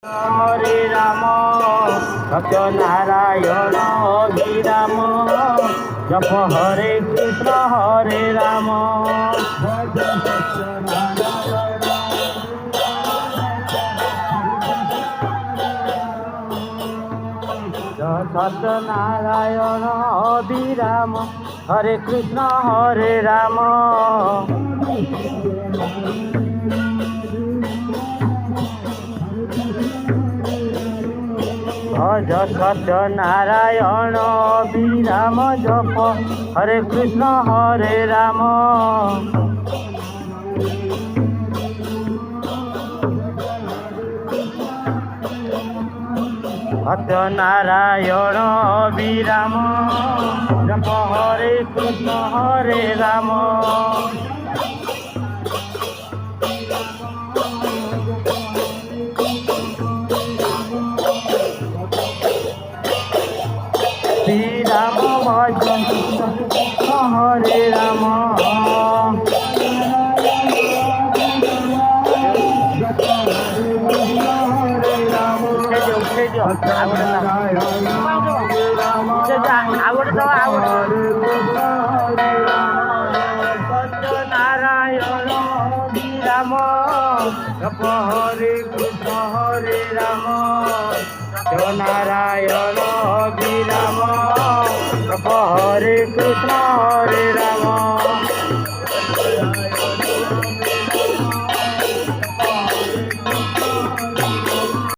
হরে রাম সত্যনারায়ণ অভিরাম জপ হরে কৃষ্ণ হরে রাম সত্যনারায়ণ অভিরাম হরে কৃষ্ণ হরে রাম ভজ সত্যনারায়ণ বিরাম জপ হরে কৃষ্ণ হরে রাম সত্যনারায়ণ বিরাম জপ হরে কৃষ্ণ হরে রাম শ্রীরাম ভজ হরে রাম সত্যনারায়ণ বিরাম জপ হরে কৃষ্ণ হরে রাম সত্যনারায়ণ বিরাম জপ হরে কৃষ্ণ